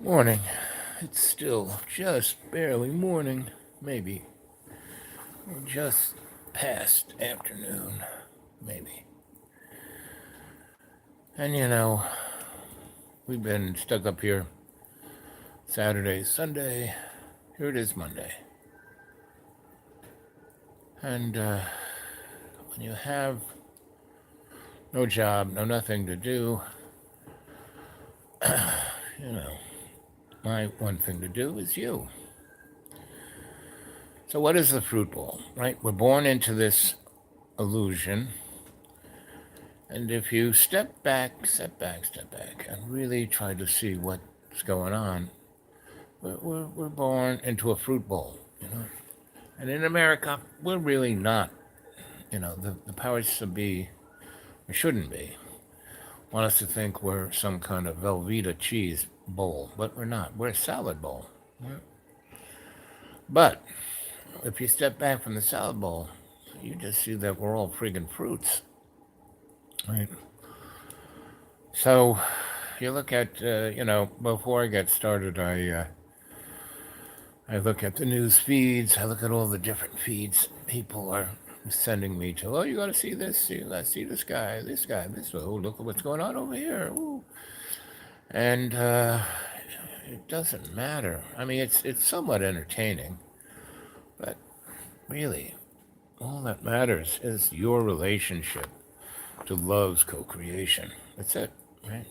Morning. It's still just barely morning, maybe. Or just past afternoon, maybe. And we've been stuck up here Saturday, Sunday. Here it is Monday. And when you have no job, no nothing to do, you know, my one thing to do is you. So, what is the fruit bowl, right? We're born into this illusion. And if you step back, and really try to see what's going on, we're born into a fruit bowl. And in America, we're really not. The powers that be, or shouldn't be, want us to think we're some kind of Velveeta cheese bowl, but we're not. We're a salad bowl. Right? But if you step back from the salad bowl, you just see that we're all friggin' fruits, right? So you look at, before I get started, I look at the news feeds. I look at all the different feeds people are sending me to. Oh, you got to see this. You got to see this guy, this guy, this. Oh, look at what's going on over here. Ooh. And it doesn't matter. I mean, it's somewhat entertaining, but really, all that matters is your relationship to love's co-creation. That's it, right?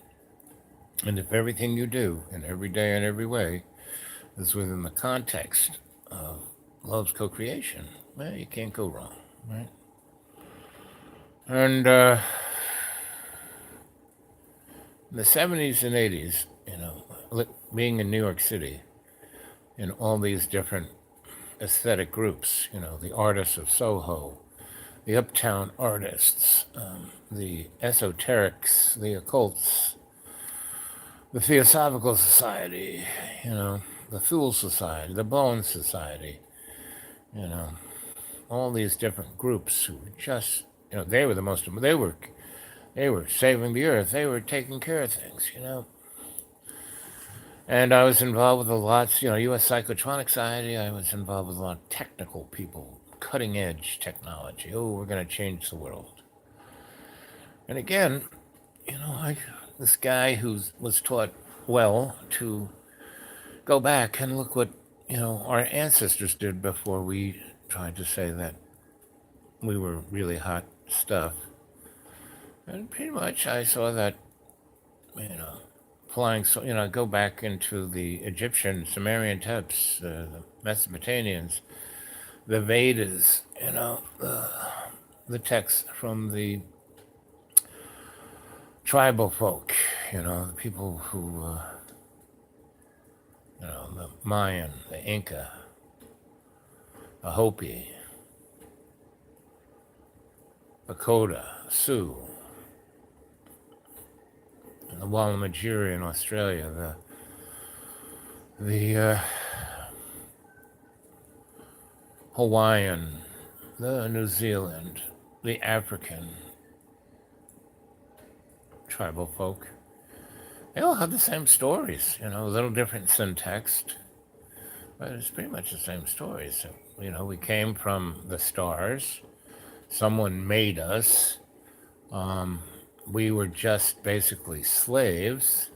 And if everything you do, in every day and every way, is within the context of love's co-creation, well, you can't go wrong, right? And in the 70s and 80s, being in New York City, in all these different aesthetic groups, the artists of Soho, the uptown artists, the esoterics, the occults, the Theosophical Society, the Thule Society, the Bone Society, all these different groups who were just, they were the most, they were saving the earth, they were taking care of things. And I was involved with a lot, U.S. Psychotronic Society. I was involved with a lot of technical people, cutting edge technology. Oh, we're going to change the world. And again, this guy who was taught well to go back and look what, our ancestors did before we tried to say that we were really hot stuff. And pretty much I saw that, flying, so, go back into the Egyptian, Sumerian texts, the Mesopotamians, the Vedas, the texts from the tribal folk, the people who, the Mayan, the Inca, the Hopi, Lakota, Sioux, the Wallamajiri in Australia, the Hawaiian, the New Zealand, the African tribal folk. They all have the same stories, a little different syntax, but it's pretty much the same stories. So, we came from the stars. Someone made us. We were just basically slaves,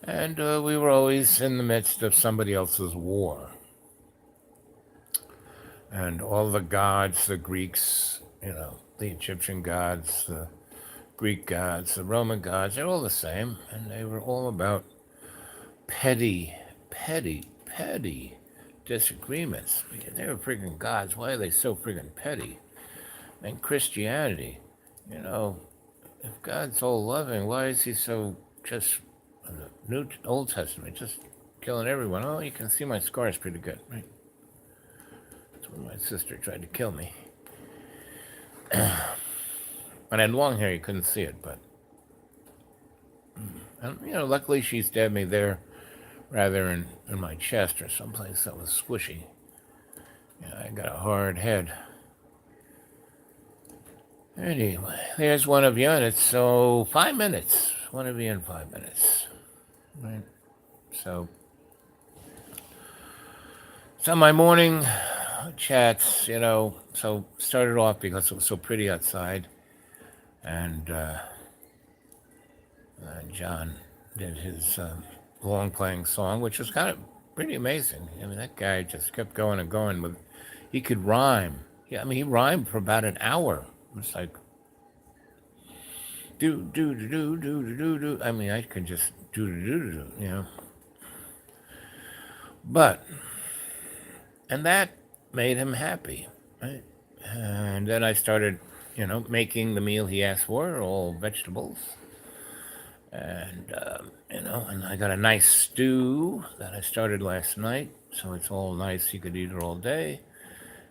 and we were always in the midst of somebody else's war. And all the gods, the Greeks, the Egyptian gods, the Greek gods, the Roman gods, they're all the same, and they were all about petty disagreements. They were friggin' gods. Why are they so friggin' petty? And Christianity, if God's all loving, why is he so just, in the Old Testament, just killing everyone? Oh, you can see my scars pretty good, right? That's when my sister tried to kill me. When I had long hair, you couldn't see it, but, and, luckily she stabbed me there rather in my chest or someplace that was squishy. I got a hard head. Anyway, there's one of you, and it's so 5 minutes. One of you in 5 minutes. Right. So, so my morning chats, so started off because it was so pretty outside, and John did his long playing song, which was kind of pretty amazing. I mean, that guy just kept going and going with. He could rhyme. Yeah, I mean, he rhymed for about an hour. It's like do do do do do do do do. I mean, I could just do. But and that made him happy, right? And then I started, making the meal he asked for, all vegetables, and and I got a nice stew that I started last night, so it's all nice. You could eat it all day,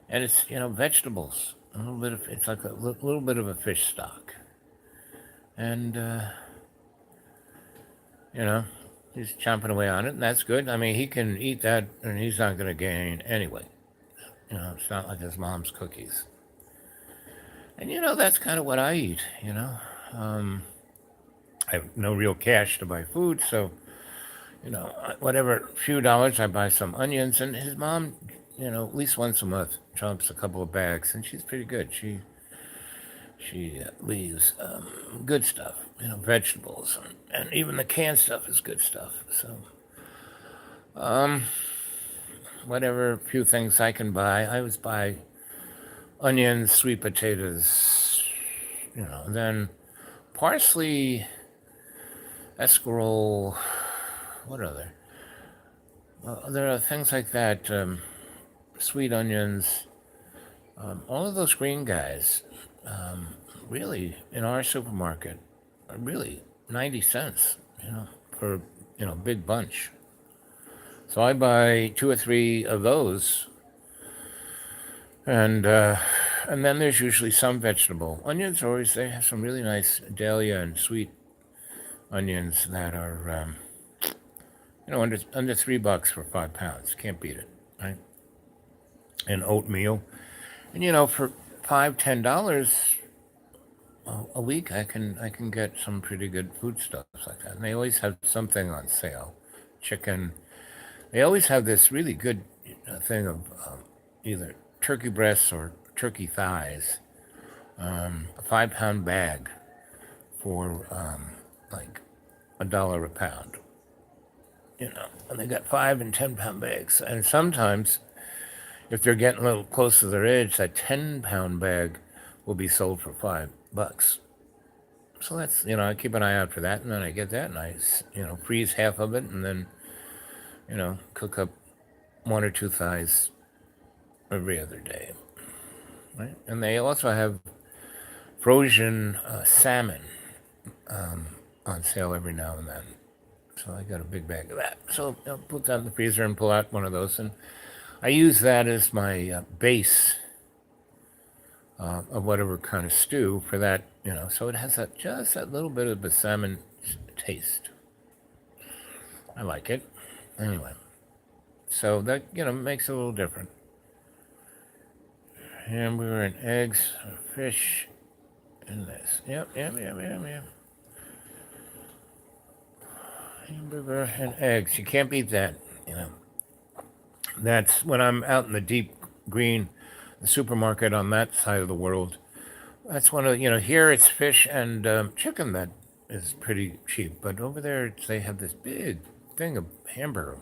and it's vegetables, a little bit of it's like a little bit of a fish stock, and you know he's chomping away on it, and that's good. I mean, he can eat that, and he's not going to gain anyway. It's not like his mom's cookies, and that's kind of what I eat. Um, I have no real cash to buy food, so whatever few dollars, I buy some onions, and his mom, at least once a month, chomps a couple of bags, and she's pretty good. She leaves good stuff, vegetables, and even the canned stuff is good stuff. So, um, whatever few things I can buy, I always buy onions, sweet potatoes, then parsley, escarole, what other? There are things like that, sweet onions, all of those green guys, um, really, in our supermarket, are really 90 cents, for, big bunch. So I buy two or three of those, and uh, and then there's usually some vegetable. Onions are always, they have some really nice dahlia and sweet onions that are, under $3 for 5 pounds. Can't beat it, right? And oatmeal. And for $5, $10 a week, I can get some pretty good foodstuffs like that. And they always have something on sale. Chicken. They always have this really good thing of either turkey breasts or turkey thighs. A 5 pound bag for like $1 a pound. And they got 5 and 10 pound bags. And sometimes, if they're getting a little close to their age, that 10 pound bag will be sold for $5. So that's, I keep an eye out for that, and then I get that, and I, freeze half of it, and then, cook up one or two thighs every other day, right? And they also have frozen salmon on sale every now and then. So I got a big bag of that. So I'll put that in the freezer and pull out one of those, and I use that as my base of whatever kind of stew for that. So it has just that little bit of the salmon taste. I like it. Anyway, so that makes it a little different. Hamburger and eggs, fish, and this. Yep, yep, yep, yep, yep. Hamburger and eggs. You can't beat that. You know, that's when I'm out in the deep green, the supermarket on that side of the world. That's one of here it's fish and chicken that is pretty cheap, but over there they have this big thing of hamburger,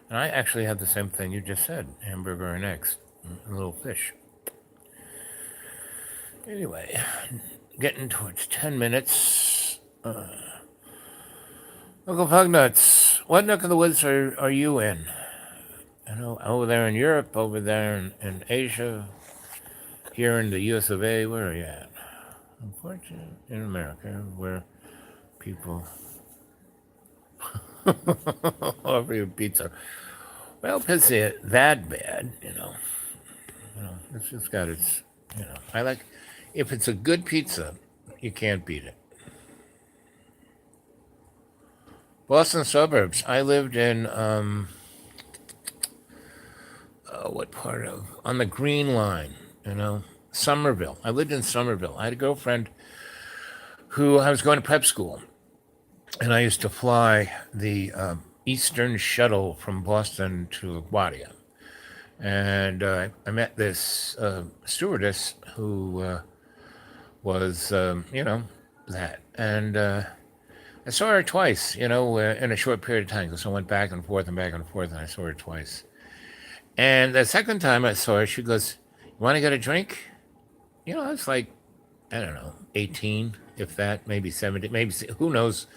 and I actually have the same thing you just said: hamburger and eggs, and a little fish. Anyway, getting towards 10 minutes. Uncle Pugnuts, what neck of the woods are you in? Over there in Europe, over there in Asia, here in the US of A, where are you at? Unfortunately, in America, where people offer you pizza. Well, if it's that bad, it's just got its, I like, if it's a good pizza, you can't beat it. Boston suburbs. I lived in, what part of, on the Green Line, Somerville. I lived in Somerville. I had a girlfriend who I was going to prep school, and I used to fly the Eastern shuttle from Boston to LaGuardia. And I met this stewardess who was, that. And I saw her twice, in a short period of time. Because I went back and forth and back and forth, and I saw her twice. And the second time I saw her, she goes, "You want to get a drink?" I was like, I don't know, 18, if that, maybe 17, maybe, who knows.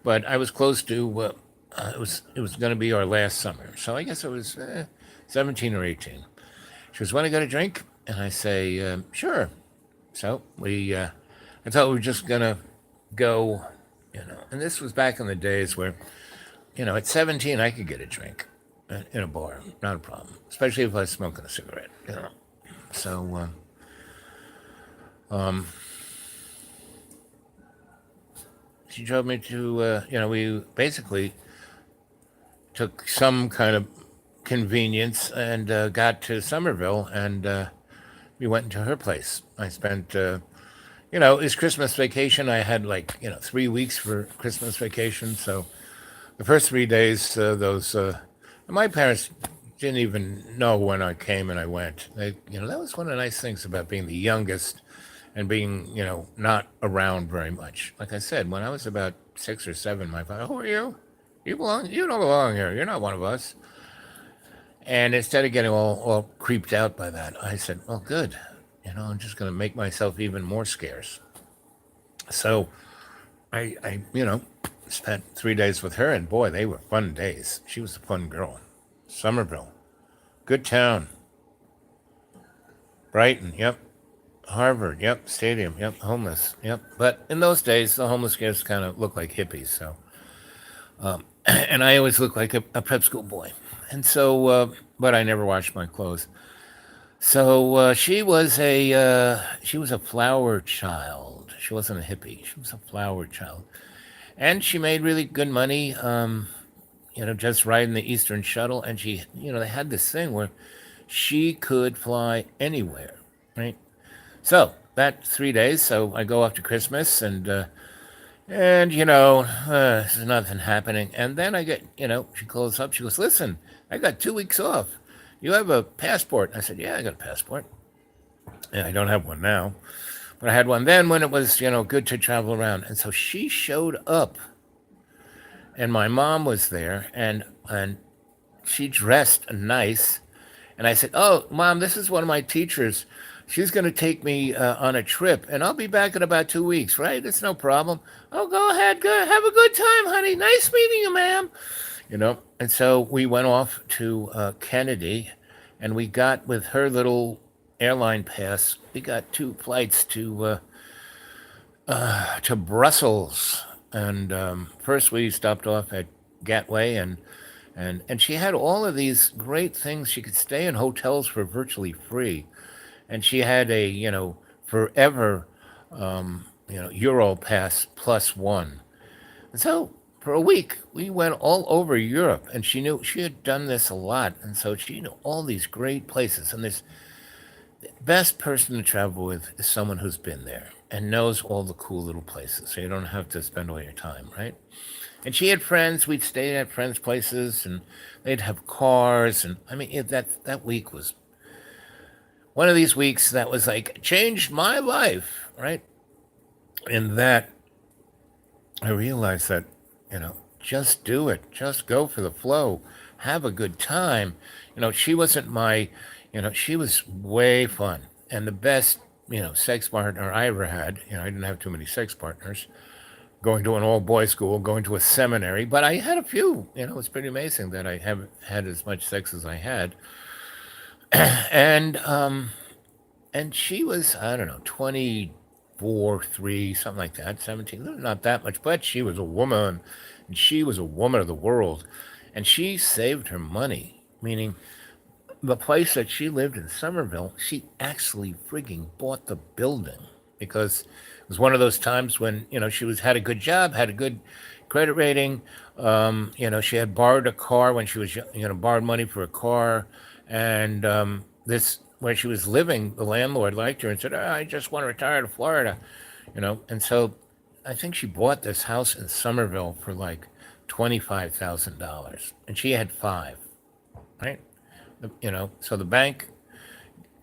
But I was close to, it was going to be our last summer. So I guess it was 17 or 18. She goes, "Want to get a drink?" And I say, "Sure." So I thought we were just going to go, and this was back in the days where, at 17, I could get a drink in a bar, not a problem, especially if I was smoking a cigarette. So she drove me to, we basically took some kind of convenience and got to Somerville, and we went into her place. I spent, it's Christmas vacation. I had like, 3 weeks for Christmas vacation. So the first 3 days, my parents didn't even know when I came and I went. That was one of the nice things about being the youngest and being, not around very much. Like I said, when I was about 6 or 7, my father, "Who are you? You don't belong here. You're not one of us." And instead of getting all creeped out by that, I said, "Well, good. I'm just going to make myself even more scarce." So I spent 3 days with her, and boy, they were fun days. She was a fun girl. Somerville, good town. Brighton, yep. Harvard, yep. Stadium, yep. Homeless, yep. But in those days, the homeless guys kind of looked like hippies. So, and I always looked like a prep school boy. And so, but I never washed my clothes. So she was a flower child. She wasn't a hippie. She was a flower child, and she made really good money. Just riding the Eastern shuttle, and they had this thing where she could fly anywhere, right? So that 3 days. So I go after Christmas, and there's nothing happening. And then I get, she calls up. She goes, "Listen, I got 2 weeks off. You have a passport?" I said, "Yeah, I got a passport." And I don't have one now, but I had one then when it was, good to travel around. And so she showed up, and my mom was there, and she dressed nice. And I said, "Oh, Mom, this is one of my teachers. She's going to take me on a trip, and I'll be back in about 2 weeks, right? It's no problem." "Oh, go ahead. Good. Have a good time, honey. Nice meeting you, ma'am." And so we went off to Kennedy, and we got with her little airline pass. We got 2 flights to Brussels, and first we stopped off at Gatway, and she had all of these great things. She could stay in hotels for virtually free, and she had a forever Euro pass plus one. And so for a week we went all over Europe, and she knew she had done this a lot, and so she knew all these great places. And this best person to travel with is someone who's been there and knows all the cool little places, so you don't have to spend all your time, right? And she had friends. We'd stay at friends' places, and they'd have cars. And I mean, that week was one of these weeks that was like changed my life, right? In that I realized that, just do it, just go for the flow, have a good time. She wasn't she was way fun, and the best, sex partner I ever had. I didn't have too many sex partners. Going to an all boys school, going to a seminary, but I had a few. It's pretty amazing that I haven't had as much sex as I had. And she was, I don't know, 24, 3, something like that, 17, not that much, but she was a woman, and she was a woman of the world, and she saved her money, meaning the place that she lived in Somerville, she actually frigging bought the building because it was one of those times when she was had a good job, had a good credit rating. She had borrowed a car when she was borrowed money for a car, and this where she was living, the landlord liked her and said, "Oh, I just want to retire to Florida," And so I think she bought this house in Somerville for like $25,000, and she had five, right? So the bank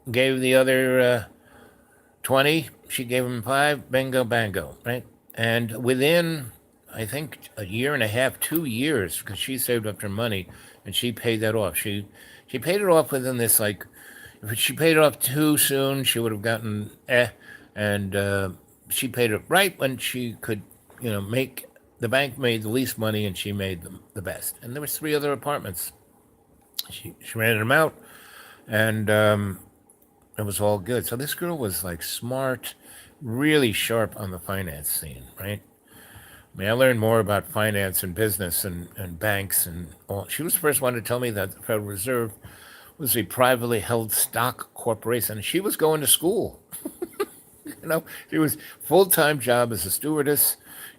gave the other 20. She gave him five. Bingo, bango, right? And within, I think, a year and a half, 2 years, because she saved up her money and she paid that off. She paid it off within this, like, if she paid it off too soon, she would have gotten and she paid it right when she could, make. The bank made the least money and she made the best. And there was three other apartments. She rented them out, and it was all good. So this girl was like smart, really sharp on the finance scene, right? I mean, I learned more about finance and business and banks and all. She was the first one to tell me that the Federal Reserve was a privately held stock corporation. And she was going to school. She was full-time job as a stewardess,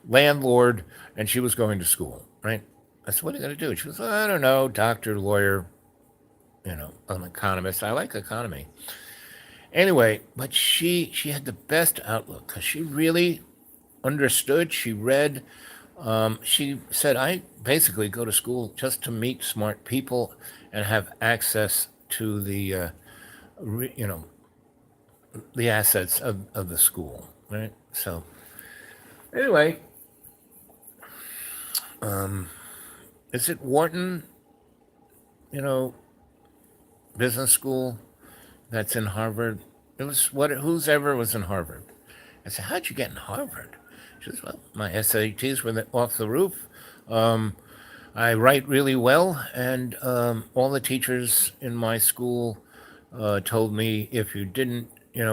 landlord, and she was going to school, right? I said, what are you going to do? She was, I don't know, doctor, lawyer, an economist. I like economy. Anyway, but she had the best outlook because she really understood. She read. She said, I basically go to school just to meet smart people and have access to re, you know, the assets of the school, right? So anyway, is it Wharton, you know, business school that's in Harvard? It was what? Who's ever was in Harvard? I said, how'd you get in Harvard? She says, well, my SATs were off the roof. Um, I write really well, and all the teachers in my school told me if you didn't,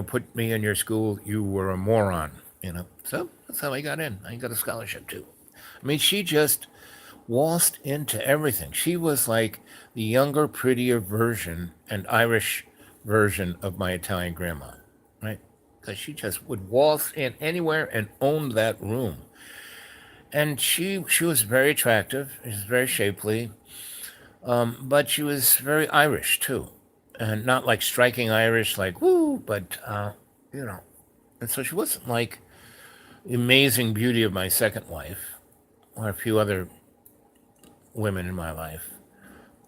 put me in your school, you were a moron. So that's how I got in. I got a scholarship too. I mean, she just waltzed into everything. She was like the younger, prettier version and Irish version of my Italian grandma, right? Because she just would waltz in anywhere and own that room. And she was very attractive. She was very shapely, but she was very Irish too, and not like striking Irish, like woo, but you know. And so she wasn't like the amazing beauty of my second wife or a few other women in my life,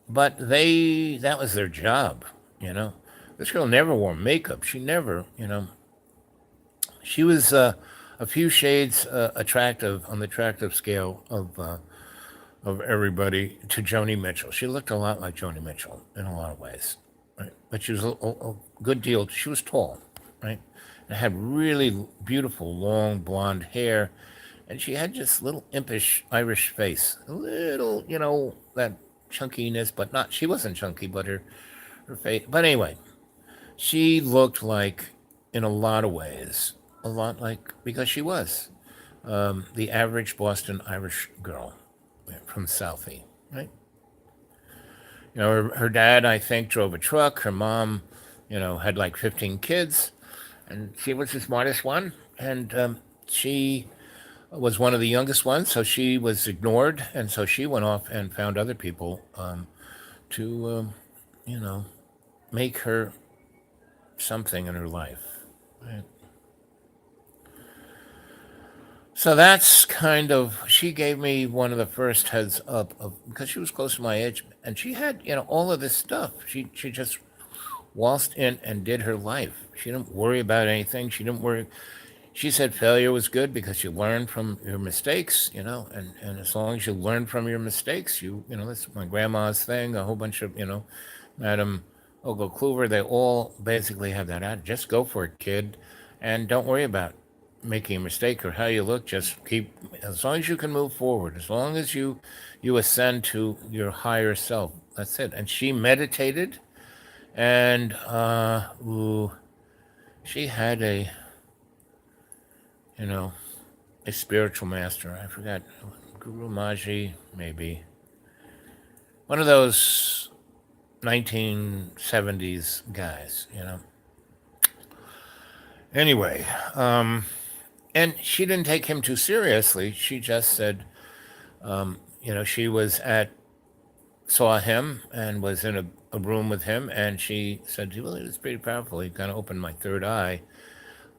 but that was their job, you know. This girl never wore makeup. She never, she was a few shades attractive on the attractive scale of everybody to Joni Mitchell. She looked a lot like Joni Mitchell in a lot of ways, right? But she was a good deal. She was tall, right? And had really beautiful long blonde hair, and she had just little impish Irish face, a little, that chunkiness, but not. She wasn't chunky, but her face. But anyway, she looked like, in a lot of ways, a lot like because she was the average Boston Irish girl from Southie, right? Her dad, I think, drove a truck. Her mom, had like 15 kids, and she was the smartest one. And she was one of the youngest ones, so she was ignored, and so she went off and found other people to, you know, make her something in her life. Right? So that's kind of she gave me one of the first heads up of because she was close to my age and she had all of this stuff. She just waltzed in and did her life. She didn't worry about anything. She didn't worry. She said failure was good because you learn from your mistakes, and as long as you learn from your mistakes, that's my grandma's thing. A whole bunch of Madam Ogle Clover, they all basically have that attitude. Just go for it, kid, and don't worry about making a mistake or how you look. Just keep, as long as you can move forward, as long as you ascend to your higher self. That's it. And she meditated, and she had you know, a spiritual master. I forgot Guru Maji, maybe one of those 1970s guys. Anyway, and she didn't take him too seriously. She just said, she was at saw him and was in a room with him, and she said, "Well, it was pretty powerful. He kind of opened my third eye,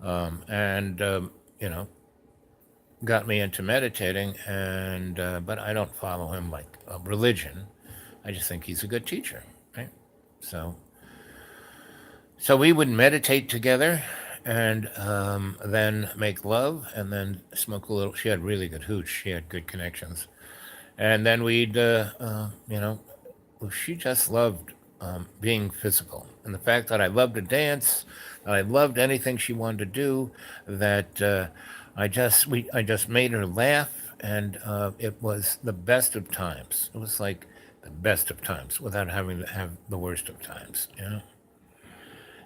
and you know, got me into meditating. And but I don't follow him like a religion. I just think he's a good teacher, right? So, so we would meditate together, and then make love, and then smoke a little. She had really good hooch. She had good connections, and then we'd, well, she just loved being physical, and the fact that I loved to dance, that I loved anything she wanted to do, that I just made her laugh, and it was the best of times. It was like the best of times without having to have the worst of times, you know.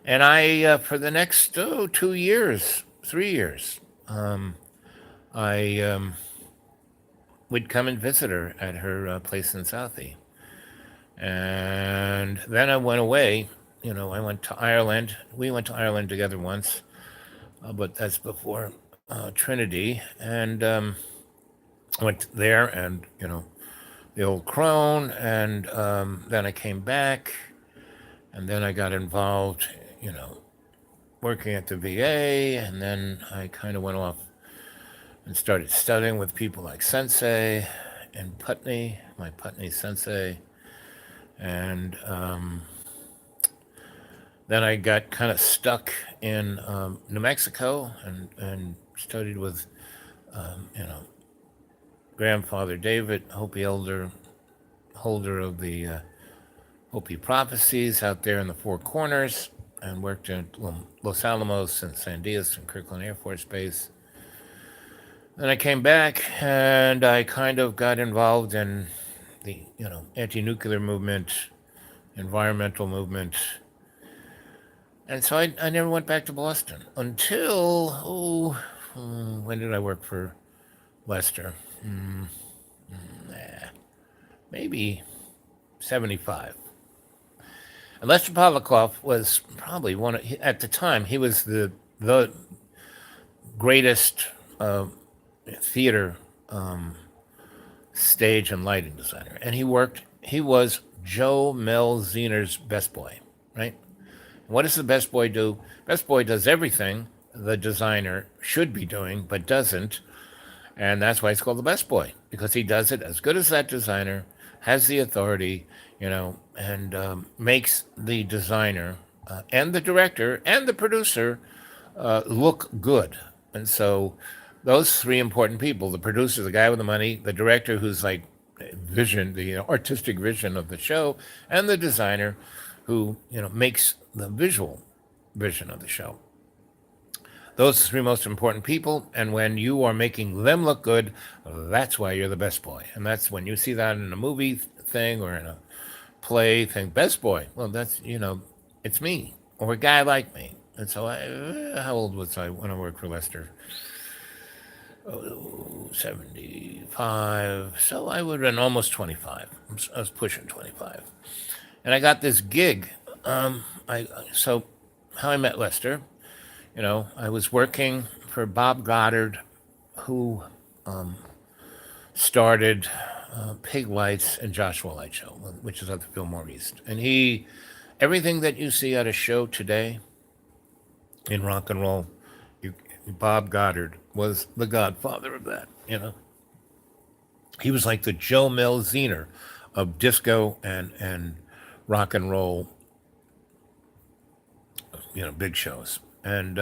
And I, for the next 2 years, 3 years, I would come and visit her at her place in Southie. And then I went away. You know, I went to Ireland. We went to Ireland together once, but that's before Trinity. And I went there, and the old crone. And then I came back, and then I got involved. You know, working at the VA, and then I kind of went off and started studying with people like Sensei and Putney, my Putney Sensei, and then I got kind of stuck in New Mexico, and studied with, you know, grandfather David, Hopi elder, holder of the Hopi prophecies out there in the Four Corners, and worked in Los Alamos and San Diego and Kirkland Air Force Base. Then I came back, and I kind of got involved in the anti-nuclear movement, environmental movement, and so I never went back to Boston until when did I work for Lester? Nah, maybe 75. And Lester Pavlikov was probably at the time he was the greatest theater stage and lighting designer, and he was Joe Mel Zener's best boy, right? What does the best boy do? Best boy does everything the designer should be doing but doesn't, and that's why it's called the best boy, because he does it as good as that designer, has the authority, and makes the designer and the director and the producer look good. And so those three important people, the producer, the guy with the money, the director who's like vision, the artistic vision of the show, and the designer who makes the visual vision of the show. Those three most important people, and when you are making them look good, that's why you're the best boy. And that's when you see that in a movie thing or in a play thing, best boy. Well, that's it's me or a guy like me. And so how old was I when I worked for Lester? 75. So I would have been almost 25. I was pushing 25. And I got this gig. So how I met Lester, I was working for Bob Goddard, who started Pig Lights and Joshua Light Show, which is at the Fillmore East. And everything that you see at a show today in rock and roll, Bob Goddard was the godfather of that. He was like the Joe Mel Zener of disco and rock and roll, big shows. And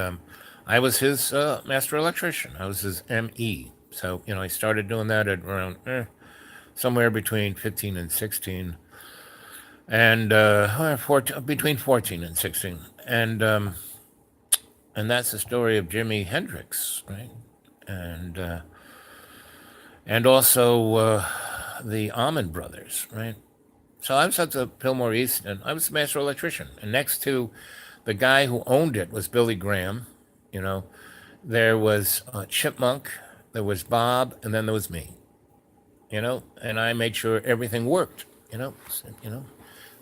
I was his master electrician. I was his ME. So I started doing that at around somewhere between 15 and 16, and between 14 and 16, and that's the story of Jimi Hendrix, right? And and also the Allman Brothers, right? So I was at the Fillmore East, and I was the master electrician. And next to the guy who owned it was Billy Graham. There was Chipmunk, there was Bob, and then there was me. And I made sure everything worked. There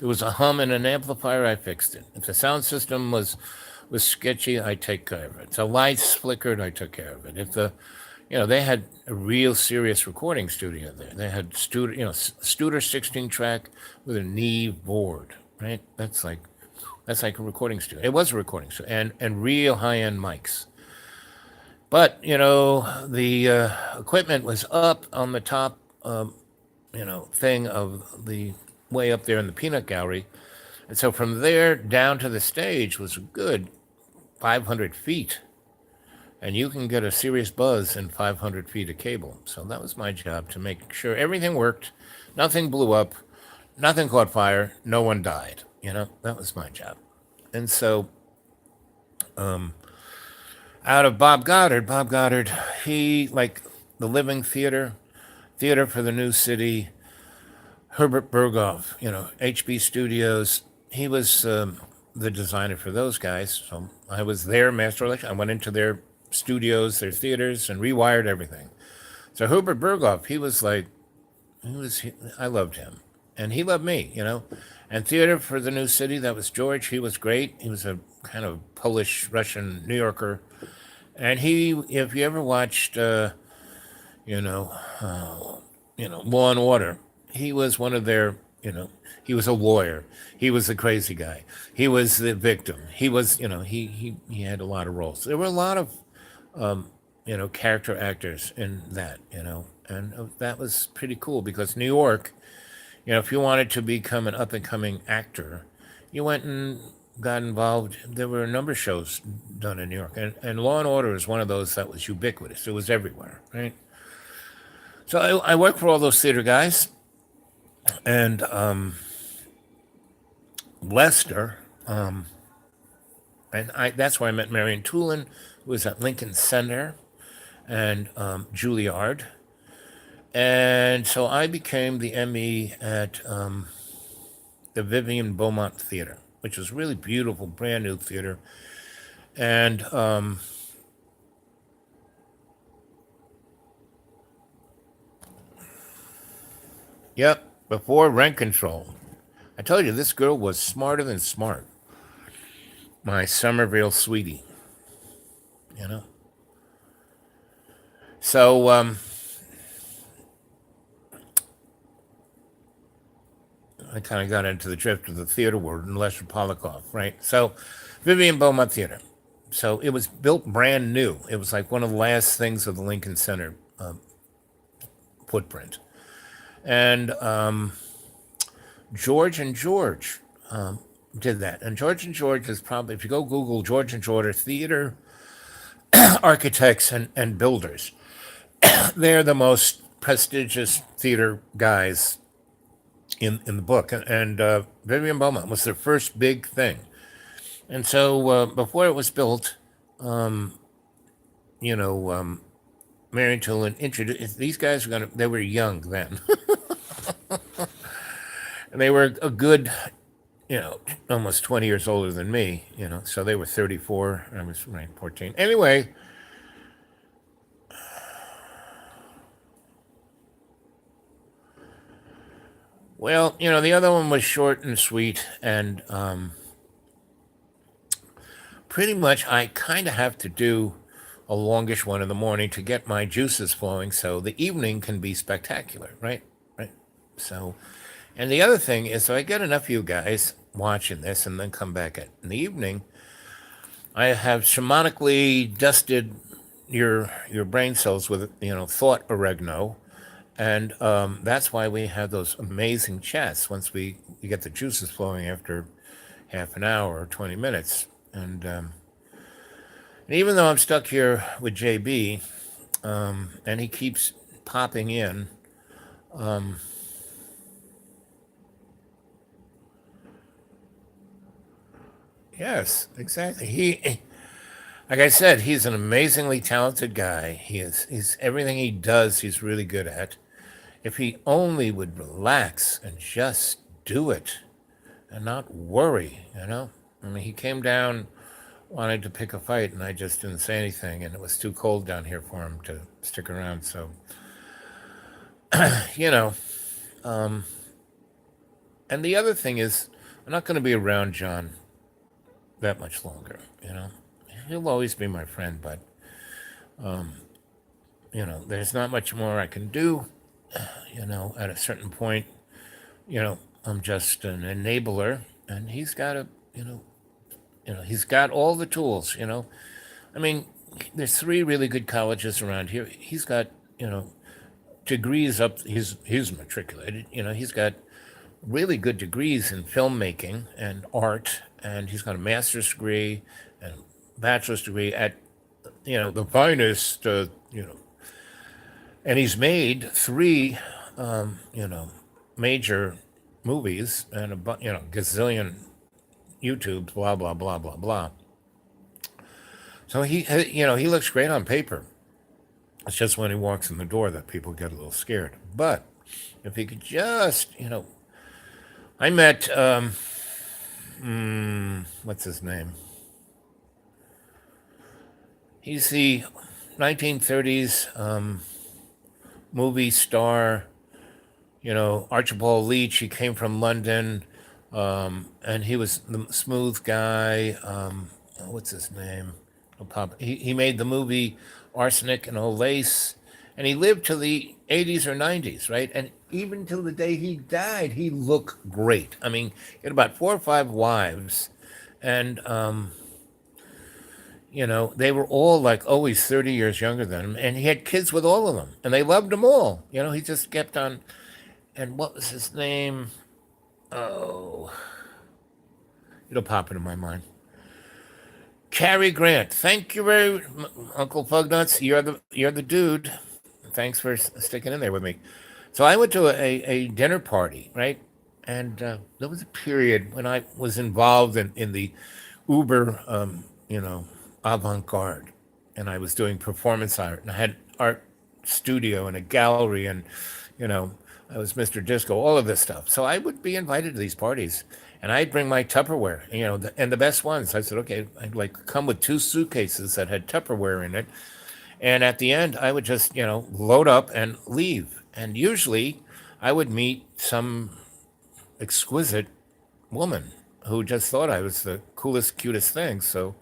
was a hum in an amplifier, I fixed it. If the sound system was sketchy, I take care of it. If the lights flickered, I took care of it. If the they had a real serious recording studio there. They had Studer 16 track with a Neve board, right? That's like a recording studio. It was a recording studio, and real high end mics. But the equipment was up on the top, thing of the way up there in the peanut gallery, and so from there down to the stage was a good 500 feet, and you can get a serious buzz in 500 feet of cable. So that was my job to make sure everything worked, nothing blew up, nothing caught fire, no one died. That was my job. And so out of Bob Goddard, he like the Living Theater, Theater for the New City, Herbert Berghoff, HB Studios. He was the designer for those guys. So I was their master electrician. I went into their studios, their theaters, and rewired everything. So Herbert Berghoff, he was like, I loved him. And he loved me. And Theater for the New City, that was George. He was great. He was a kind of Polish, Russian New Yorker. And if you ever watched, you know, Law and Order, he was one of their, he was a lawyer. He was the crazy guy. He was the victim. He was, he had a lot of roles. There were a lot of, character actors in that, and that was pretty cool because New York, if you wanted to become an up and coming actor, you went and got involved. There were a number of shows done in New York, and Law and Order is one of those that was ubiquitous. It was everywhere, right? So I worked for all those theater guys, and Lester, and that's where I met Marion Tulin, who was at Lincoln Center, and Juilliard. And so I became the ME at the Vivian Beaumont Theater, which was really beautiful, brand new theater. And yep, before Rent Control. I told you this girl was smarter than smart. My Somerville sweetie, you know. So I kind of got into the drift of the theater world and Lester Polikoff, right? So Vivian Beaumont Theater. So it was built brand new. It was like one of the last things of the Lincoln Center footprint. And George and George did that. And George and George is probably, if you go Google George and George theater architects and builders, they're the most prestigious theater guys in the book. And Vivian Beaumont was their first big thing. And so before it was built, you know, Marion Tulin introduced these guys. They were young then, and they were a good, almost 20 years older than me. So they were 34. I was 14. Anyway, well, the other one was short and sweet, and pretty much I kind of have to do a longish one in the morning to get my juices flowing so the evening can be spectacular, right? Right. So, and the other thing is, so I get enough of you guys watching this and then come back in the evening. I have shamanically dusted your brain cells with thought oregano, and that's why we have those amazing chats once you get the juices flowing after half an hour or 20 minutes. And even though I'm stuck here with JB, and he keeps popping in, yes, exactly. Like I said, he's an amazingly talented guy. He's everything he does, he's really good at. If he only would relax and just do it and not worry. I mean, he came down, wanted to pick a fight, and I just didn't say anything, and it was too cold down here for him to stick around. So, you know, and the other thing is, I'm not going to be around John that much longer. He'll always be my friend, but there's not much more I can do. At a certain point, I'm just an enabler, and he's got a, he's got all the tools. I mean, there's three really good colleges around here. He's got, you know, degrees up. He's matriculated. He's got really good degrees in filmmaking and art, and he's got a master's degree and bachelor's degree at, the finest, and he's made three, major movies and gazillion YouTubes, blah blah blah blah blah. So he looks great on paper. It's just when he walks in the door that people get a little scared. But if he could just, I met, what's his name? He's the 1930s movie star, Archibald Leach. He came from London, and he was the smooth guy. What's his name? He made the movie Arsenic and Old Lace, and he lived till the 80s or 90s, right? And even till the day he died, he looked great. I mean, he had about four or five wives, and they were all like always 30 years younger than him, and he had kids with all of them, and they loved him all. He just kept on. And what was his name? Oh, it'll pop into my mind. Cary Grant. Thank you very, Uncle Fugnuts. You're the dude. Thanks for sticking in there with me. So I went to a dinner party, right? And there was a period when I was involved in the uber, avant garde, and I was doing performance art, and I had art studio and a gallery, and you know, I was Mr. Disco, all of this stuff. So I would be invited to these parties, and I'd bring my Tupperware, and the best ones. I said, okay, I'd like come with two suitcases that had Tupperware in it, and at the end, I would just load up and leave. And usually, I would meet some exquisite woman who just thought I was the coolest, cutest thing. So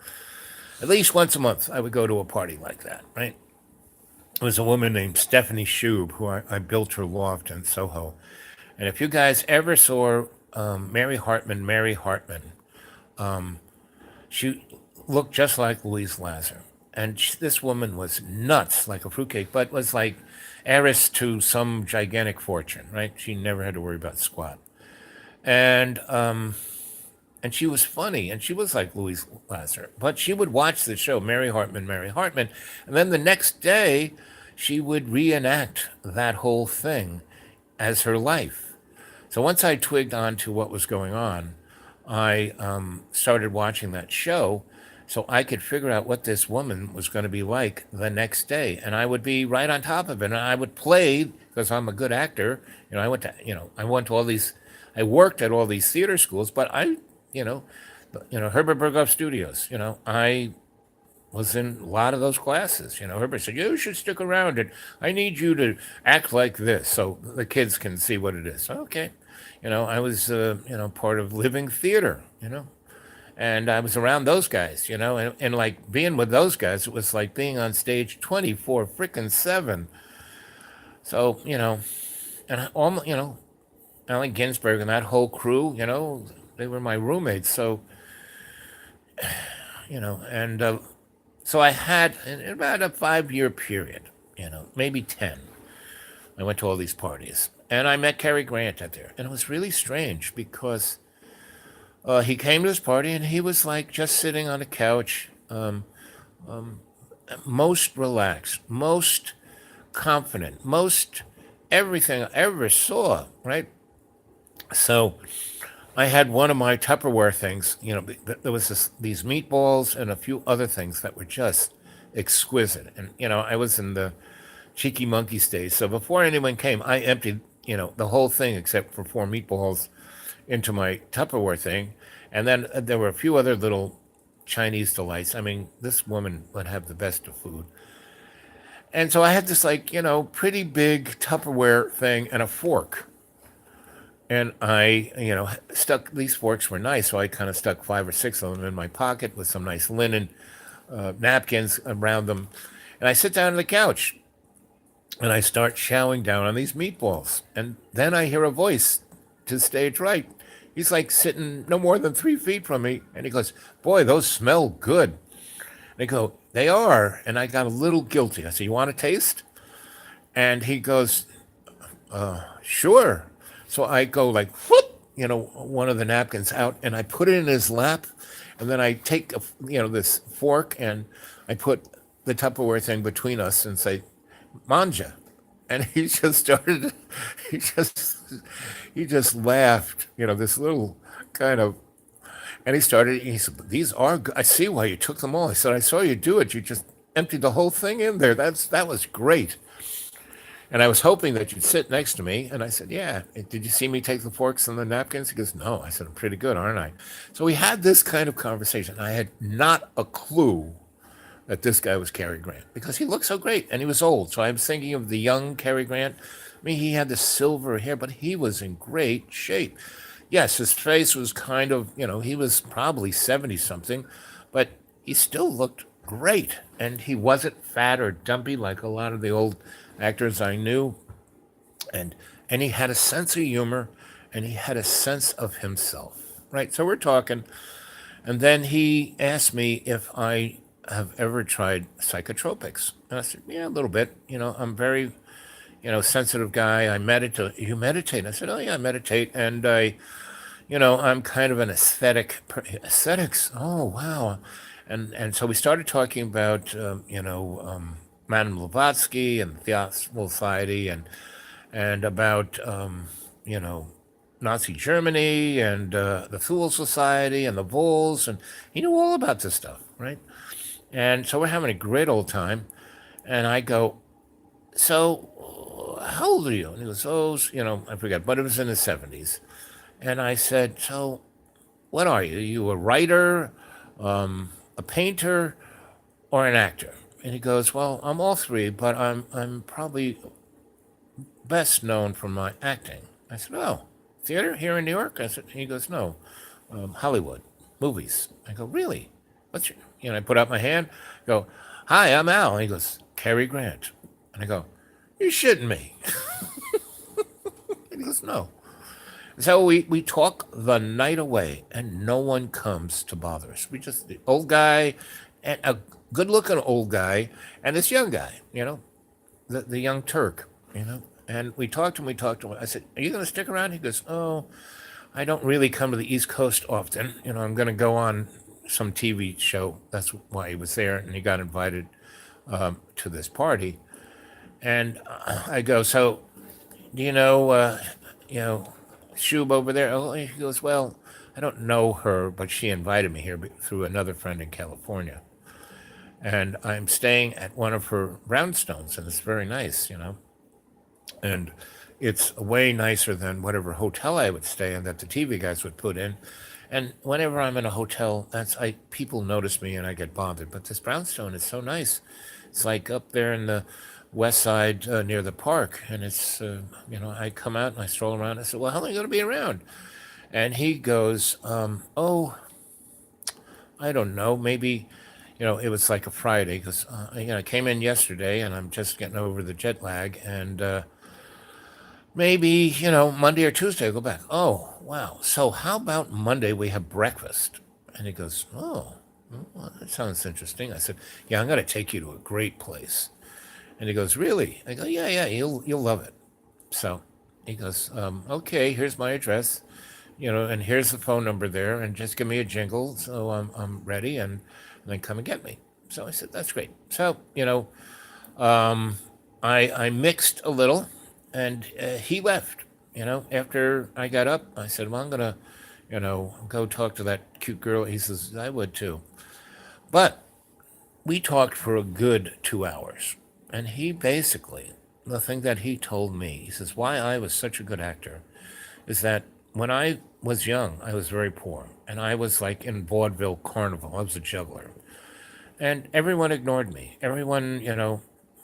at least once a month, I would go to a party like that, right? It was a woman named Stephanie Shube who I built her loft in Soho. And if you guys ever saw Mary Hartman, she looked just like Louise Lasser. And this woman was nuts, like a fruitcake, but was like heiress to some gigantic fortune, right? She never had to worry about squat. And she was funny, and she was like Louise Lasser. But she would watch the show, Mary Hartman, and then the next day, she would reenact that whole thing as her life. So once I twigged on to what was going on, I started watching that show so I could figure out what this woman was going to be like the next day. And I would be right on top of it. And I would play, because I'm a good actor. I went to all these, I worked at all these theater schools, but you know, Herbert Berghoff Studios, I was in a lot of those classes. Herbert said, you should stick around and I need you to act like this so the kids can see what it is. Okay. I was, part of living theater, and I was around those guys, and like being with those guys, it was like being on stage 24 freaking 7. So, and all, Allen Ginsberg and that whole crew, they were my roommates. So, and so I had in about a 5-year period, maybe 10. I went to all these parties, and I met Cary Grant out there, and it was really strange because he came to this party and he was like just sitting on a couch, most relaxed, most confident, most everything I ever saw, right? So I had one of my Tupperware things, there was these meatballs and a few other things that were just exquisite. And, I was in the cheeky monkey stage. So before anyone came, I emptied, the whole thing except for 4 meatballs into my Tupperware thing. And then there were a few other little Chinese delights. I mean, this woman would have the best of food. And so I had this like, pretty big Tupperware thing and a fork. And I, stuck, these forks were nice, so I kind of stuck 5 or 6 of them in my pocket with some nice linen napkins around them. And I sit down on the couch, and I start chowing down on these meatballs. And then I hear a voice to stage right. He's like sitting no more than 3 feet from me, and he goes, "Boy, those smell good." And I go, "They are." And I got a little guilty. I said, "You want a taste?" And he goes, "Sure." So I go like, whoop, one of the napkins out, and I put it in his lap, and then I take this fork and I put the Tupperware thing between us and say, "Manja," and he just started. He just he just laughed. This little kind of. And he started. He said, "These are good. I see why you took them all." I said, "I saw you do it. You just emptied the whole thing in there. That was great." And I was hoping that you'd sit next to me. And I said, "Yeah. Did you see me take the forks and the napkins?" He goes, "No." I said, "I'm pretty good, aren't I?" So we had this kind of conversation. I had not a clue that this guy was Cary Grant because he looked so great and he was old. So I was thinking of the young Cary Grant. I mean, he had the silver hair, but he was in great shape. Yes, his face was kind of, he was probably 70 something, but he still looked great. And he wasn't fat or dumpy like a lot of the old actors I knew. And and he had a sense of humor and he had a sense of himself. Right. So we're talking. And then he asked me if I have ever tried psychotropics. And I said, "Yeah, a little bit. I'm very, sensitive guy. I meditate. You meditate?" I said, "Oh, yeah, I meditate. And I'm kind of an aesthetics. Oh, wow." And so we started talking about, Madame Blavatsky and Theosophical Society and about, you know, Nazi Germany and the Thule Society and the Bulls. And he knew all about this stuff, right? And so we're having a great old time. And I go, "So, how old are you?" And he goes, "Oh, I forget, but it was in the 70s." And I said, "So, what are you? Are you a writer, a painter, or an actor?" And he goes, "Well, I'm all three, but I'm probably best known for my acting." I said, "Oh, theater here in New York?" I said, he goes, "No, Hollywood, movies." I go, "Really? What's your?" I put out my hand, go, "Hi, I'm Al." And he goes, "Cary Grant." And I go, "You're shitting me." And he goes, "No." So we talk the night away, and no one comes to bother us. We just, the old guy, and a good looking old guy, and this young guy, the young Turk, And we talked to him. I said, "Are you going to stick around?" He goes, "Oh, I don't really come to the East Coast often. I'm going to go on some TV show." That's why he was there, and he got invited to this party. And I go, "So, do you know, Shub over there?" Oh, he goes, "Well, I don't know her, but she invited me here through another friend in California. And I'm staying at one of her brownstones, and it's very nice. And it's way nicer than whatever hotel I would stay in that the TV guys would put in. And whenever I'm in a hotel, people notice me and I get bothered. But this brownstone is so nice. It's like up there in the west side near the park, and it's I come out and I stroll around. I said, "Well, how long are you going to be around?" And he goes, "Oh, I don't know, maybe." It was like a Friday because I came in yesterday and I'm just getting over the jet lag, and maybe, Monday or Tuesday I'll go back. "Oh, wow. So how about Monday we have breakfast?" And he goes, "Oh, well, that sounds interesting." I said, "Yeah, I'm going to take you to a great place." And he goes, "Really?" I go, "Yeah, yeah, you'll love it." So he goes, "Okay, here's my address, and here's the phone number there, and just give me a jingle so I'm ready, and then come and get me." So I said, "That's great." So, I mixed a little, and he left. After I got up, I said, "Well, I'm gonna, go talk to that cute girl." He says, "I would too." But we talked for a good 2 hours, and he basically, the thing that he told me, he says, why I was such a good actor is that when I was young, I was very poor, and I was like in vaudeville carnival. I was a juggler, and everyone ignored me. Everyone,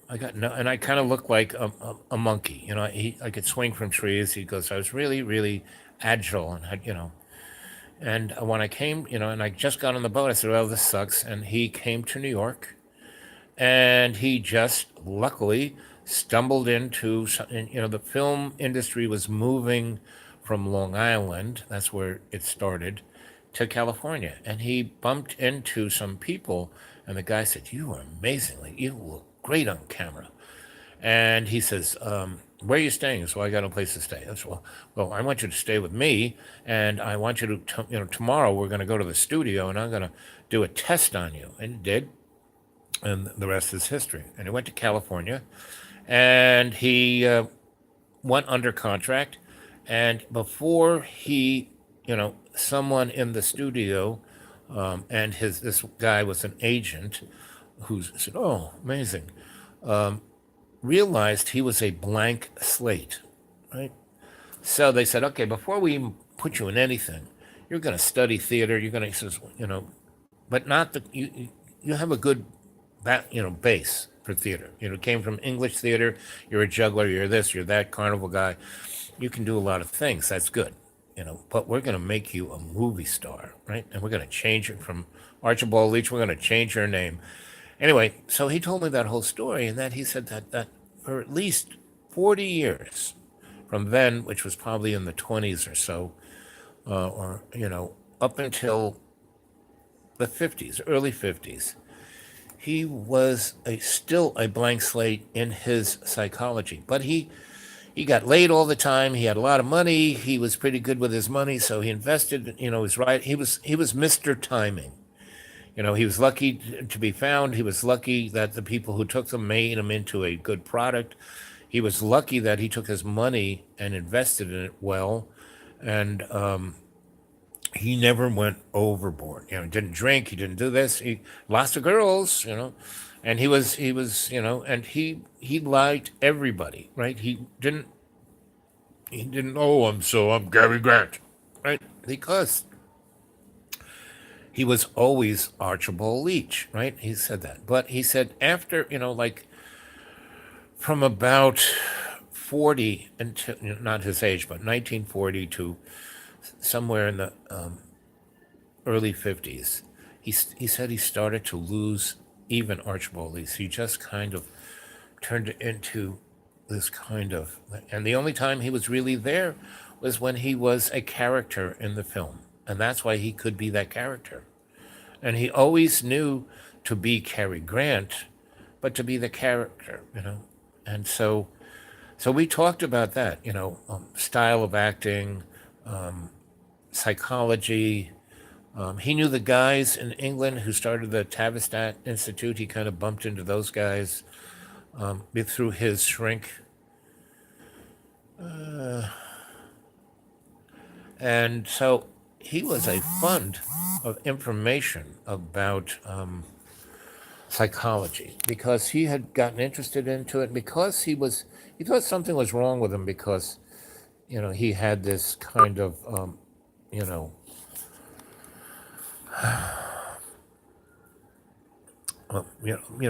I got no, and I kind of looked like a monkey. I could swing from trees. He goes, I was really, really agile, and had, And when I came, and I just got on the boat, I said, "Well, this sucks." And he came to New York, and he just luckily stumbled into, the film industry was moving from Long Island, that's where it started, to California. And he bumped into some people, and the guy said, "You are amazingly, you look great on camera." And he says, "Where are you staying?" So I got a place to stay. I said, well, I want you to stay with me, and I want you to, tomorrow we're going to go to the studio, and I'm going to do a test on you. And he did, and the rest is history. And he went to California, and he went under contract. And before he, someone in the studio, and this guy was an agent who said, "Oh, amazing," realized he was a blank slate, right? So they said, "Okay, before we even put you in anything, you're going to study theater. You're going to, but not the you have a good base for theater. Came from English theater. You're a juggler. You're this. You're that. Carnival guy. You can do a lot of things. That's good. But we're going to make you a movie star, right? And we're going to change it from Archibald Leach. We're going to change your name." Anyway, so he told me that whole story, and that he said that for at least 40 years from then, which was probably in the 20s or so, or up until the 50s, early 50s, he was still a blank slate in his psychology. But he got laid all the time. He had a lot of money. He was pretty good with his money, so he invested. His right. He was Mr. Timing. He was lucky to be found. He was lucky that the people who took them made him into a good product. He was lucky that he took his money and invested in it well, and he never went overboard. Didn't drink. He didn't do this. He lots of girls. And he was, and he liked everybody, right? He didn't. Oh, I'm Gary Grant, right? Because he was always Archibald Leach, right? He said that. But he said after, like from about 40 until, not his age, but 1940 to somewhere in the early 50s, he said he started to lose even Archibald Leach. He just kind of turned it into this kind of, and the only time he was really there was when he was a character in the film. And that's why he could be that character. And he always knew to be Cary Grant, but to be the character. And so we talked about that, style of acting, psychology. He knew the guys in England who started the Tavistock Institute. He kind of bumped into those guys through his shrink. And so he was a fund of information about psychology because he had gotten interested into it because he thought something was wrong with him because he had this kind of you know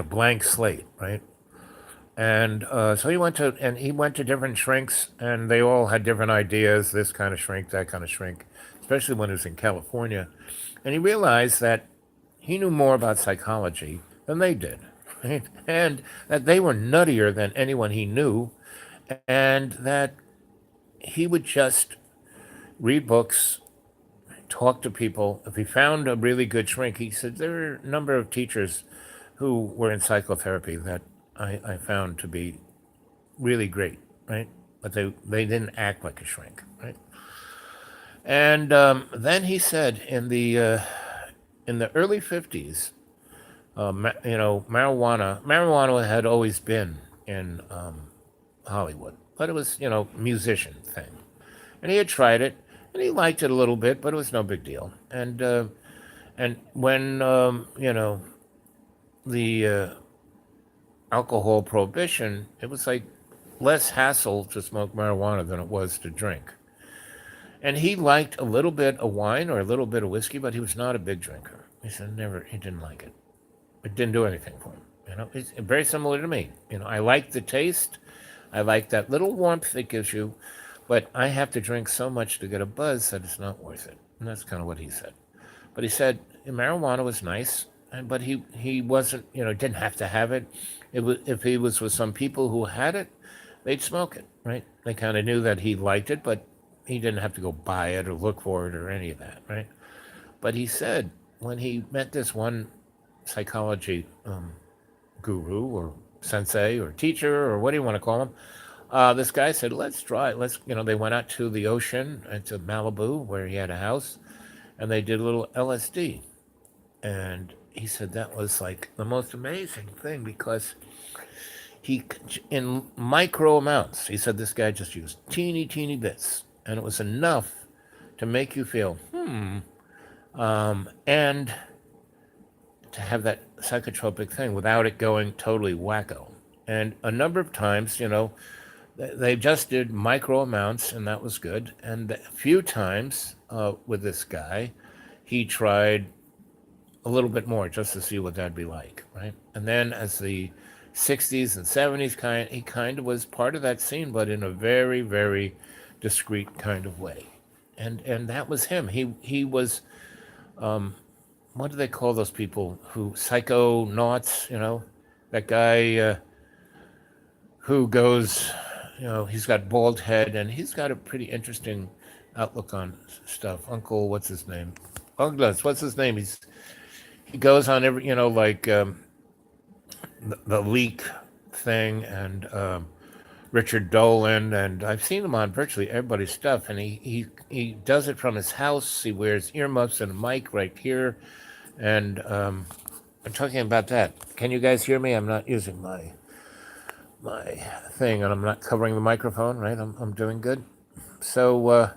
blank slate, right? And so he went to different shrinks, and they all had different ideas. This kind of shrink, that kind of shrink, especially when he was in California, and he realized that he knew more about psychology than they did, right? And that they were nuttier than anyone he knew, and that he would just read books, talk to people. If he found a really good shrink, he said there are a number of teachers who were in psychotherapy that I found to be really great, right? But they didn't act like a shrink, right? And then he said in the early 50s, marijuana had always been in Hollywood, but it was musician thing, and he had tried it and he liked it a little bit, but it was no big deal. And when the alcohol prohibition, it was like less hassle to smoke marijuana than it was to drink. And he liked a little bit of wine or a little bit of whiskey, but he was not a big drinker. He said he didn't like it. It didn't do anything for him. It's very similar to me. I like the taste. I like that little warmth it gives you, but I have to drink so much to get a buzz that it's not worth it. And that's kind of what he said. But he said marijuana was nice, but he wasn't, didn't have to have it. It was, if he was with some people who had it, they'd smoke it, right? They kind of knew that he liked it, but he didn't have to go buy it or look for it or any of that, right? But he said when he met this one psychology guru or sensei or teacher or what do you want to call him, this guy said, "Let's try it. Let's." They went out to the ocean and to Malibu where he had a house, and they did a little LSD. And he said that was like the most amazing thing because he, in micro amounts, he said this guy just used teeny, teeny bits, and it was enough to make you feel, and to have that psychotropic thing without it going totally wacko. And a number of times, they just did micro amounts, and that was good. And a few times with this guy, he tried a little bit more just to see what that'd be like, right? And then as the 60s and 70s he kind of was part of that scene, but in a very, very discreet kind of way. And that was him. He was, what do they call those people who psychonauts, that guy who goes, he's got bald head and he's got a pretty interesting outlook on stuff. Uncle, what's his name? Douglas, what's his name? He goes on every, like the leak thing and Richard Dolan, and I've seen him on virtually everybody's stuff, and he does it from his house. He wears earmuffs and a mic right here, and I'm talking about that. Can you guys hear me? I'm not using my thing, and I'm not covering the microphone, right? I'm doing good. So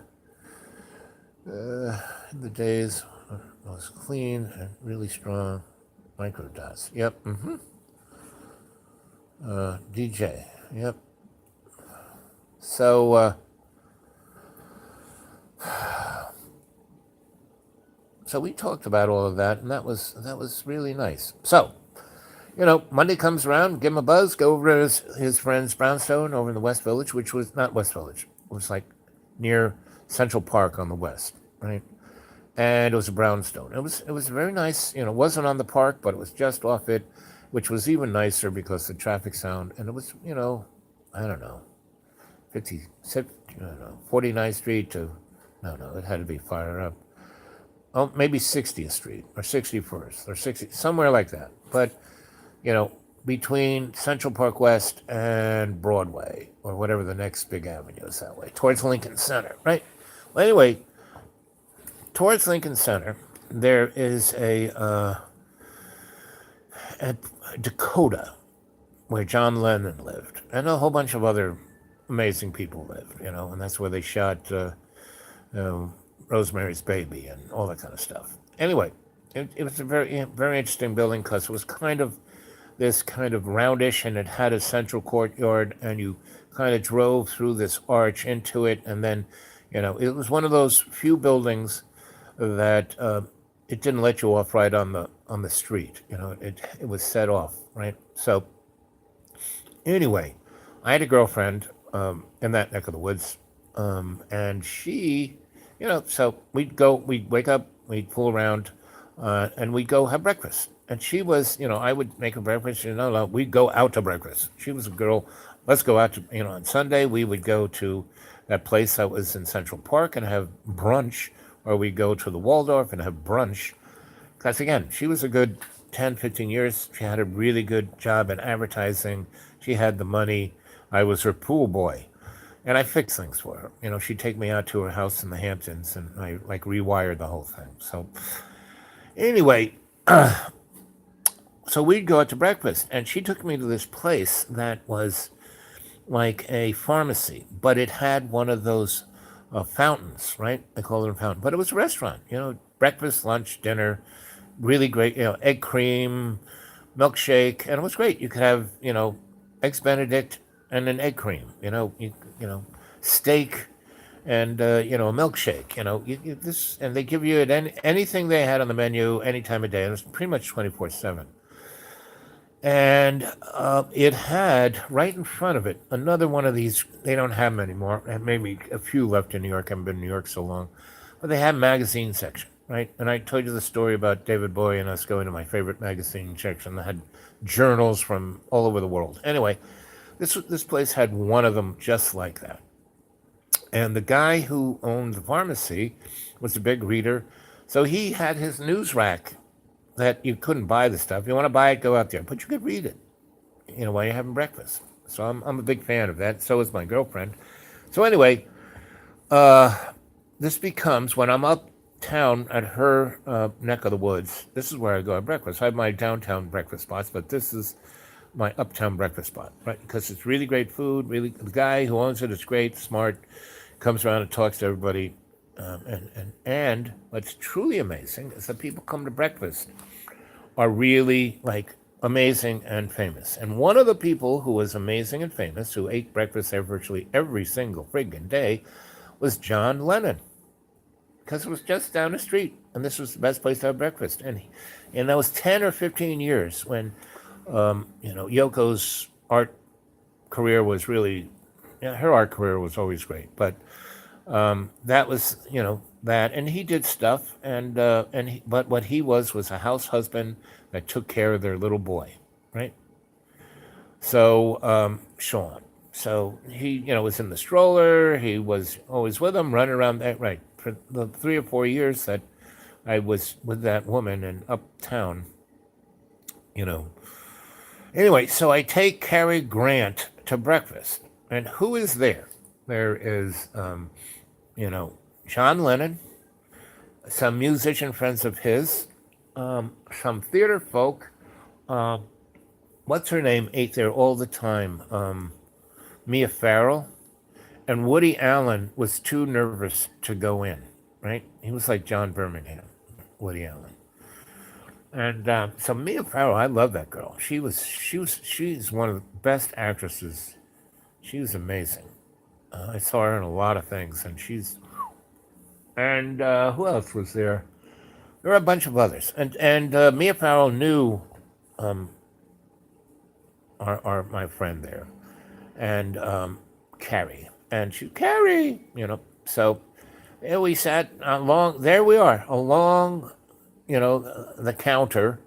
in the days was clean and really strong micro dots. Yep. DJ. Yep. So so we talked about all of that, and that was really nice. So Monday comes around, give him a buzz, go over to his friend's brownstone over in the West Village, which was not West Village. It was like near Central Park on the west, right? And it was a brownstone. It was very nice. It wasn't on the park, but it was just off it, which was even nicer because the traffic sound. And it was, I don't know, 49th Street to, no, it had to be farther up. Oh, maybe 60th Street or 61st or 60, somewhere like that. But, between Central Park West and Broadway or whatever the next big avenue is that way, towards Lincoln Center, right? Well, anyway, towards Lincoln Center, there is a Dakota where John Lennon lived, and a whole bunch of other amazing people lived, and that's where they shot Rosemary's Baby and all that kind of stuff. Anyway, it was a very, very interesting building because it was kind of this kind of roundish, and it had a central courtyard, and you kind of drove through this arch into it, and then, it was one of those few buildings that it didn't let you off right on the street. It was set off, right? So anyway, I had a girlfriend in that neck of the woods, and she, so we'd wake up, we'd fool around, and we'd go have breakfast. And she was, I would make her breakfast. No, we'd go out to breakfast. She was a girl. Let's go out to, on Sunday we would go to that place that was in Central Park and have brunch, or we'd go to the Waldorf and have brunch. Because again, she was a good 10, 15 years. She had a really good job in advertising. She had the money. I was her pool boy. And I fixed things for her. She'd take me out to her house in the Hamptons, and I like rewired the whole thing. So anyway, so we'd go out to breakfast, and she took me to this place that was like a pharmacy, but it had one of those fountains, right? They call it a fountain, but it was a restaurant. Breakfast, lunch, dinner, really great. Egg cream, milkshake, and it was great. You could have eggs Benedict and an egg cream. Steak and a milkshake. This, and they give you it anything they had on the menu any time of day. It was pretty much 24/7. And it had right in front of it another one of these. They don't have them anymore. Maybe a few left in New York. I haven't been in New York so long, but they have magazine section. right? And I told you the story about David Bowie and us going to my favorite magazine section that had journals from all over the world. Anyway, this place had one of them just like that. And the guy who owned the pharmacy was a big reader, so he had his news rack that you couldn't buy the stuff. You want to buy it, go out there, but you could read it, while you're having breakfast. So I'm a big fan of that. So is my girlfriend. So anyway, this becomes when I'm uptown at her neck of the woods. This is where I go at breakfast. I have my downtown breakfast spots, but this is my uptown breakfast spot, right? Because it's really great food. Really, the guy who owns it is great, smart, comes around and talks to everybody. And what's truly amazing is that people come to breakfast are really like amazing and famous. And one of the people who was amazing and famous, who ate breakfast there virtually every single friggin' day, was John Lennon, because it was just down the street, and this was the best place to have breakfast. And that was 10 or 15 years when, Yoko's art career was really, her art career was always great, but that was, that, and he did stuff, but what he was a house husband that took care of their little boy, right? So Sean, so he, was in the stroller. He was always with him, running around that, right, for the 3 or 4 years that I was with that woman in uptown, you know. Anyway, so I take Cary Grant to breakfast, and who is there? There is, John Lennon, some musician friends of his, some theater folk. What's her name ate there all the time? Mia Farrow. And Woody Allen was too nervous to go in, right? He was like John Birmingham, Woody Allen. And so Mia Farrow, I love that girl. She's one of the best actresses. She was amazing. I saw her in a lot of things, and who else was there? There were a bunch of others, and Mia Farrow knew our my friend there, and Carrie, and Carrie, So there we sat along. There we are along, the counter,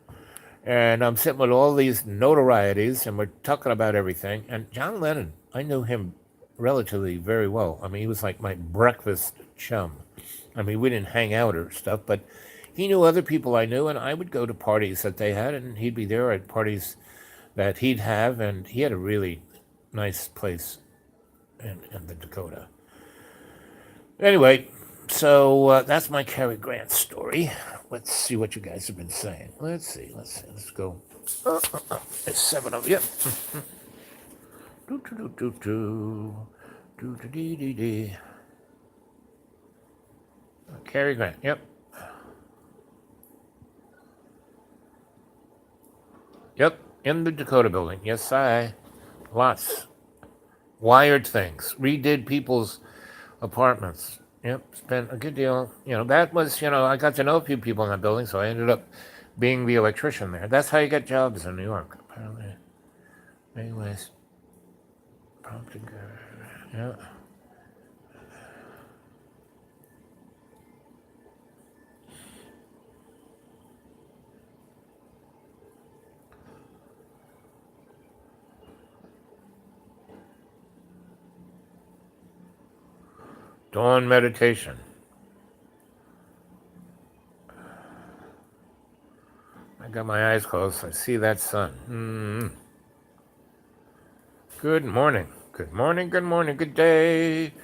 and I'm sitting with all these notorieties, and we're talking about everything. And John Lennon, I knew him relatively very well. I mean, he was like my breakfast chum. I mean, we didn't hang out or stuff, but he knew other people I knew, and I would go to parties that they had, and he'd be there at parties that he'd have, and he had a really nice place in the Dakota. Anyway, so that's my Cary Grant story. Let's see what you guys have been saying. Let's see. Let's go. It's 7 of yep. Do do do do do do do dee dee dee. Cary Grant. Yep. Yep. In the Dakota building. Yes, lots. Wired things. Redid people's apartments. Yep, spent a good deal. That was, I got to know a few people in that building, so I ended up being the electrician there. That's how you get jobs in New York, apparently. Anyways, prompted. Yeah. Dawn meditation. I got my eyes closed. I see that sun. Good morning. Good morning. Good morning. Good day.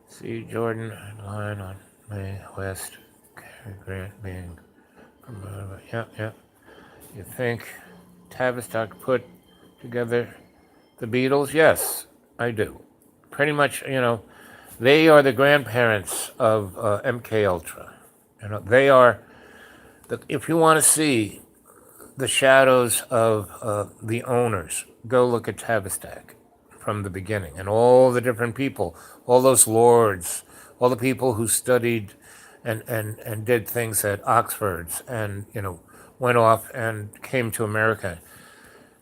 See Jordan line on May West. Cary Grant being promoted. Yeah. You think Tavistock put together the Beatles? Yes, I do. Pretty much, they are the grandparents of MK Ultra. They are. If you want to see the shadows of the owners, go look at Tavistock from the beginning, and all the different people, all those lords, all the people who studied and did things at Oxford's, and went off and came to America.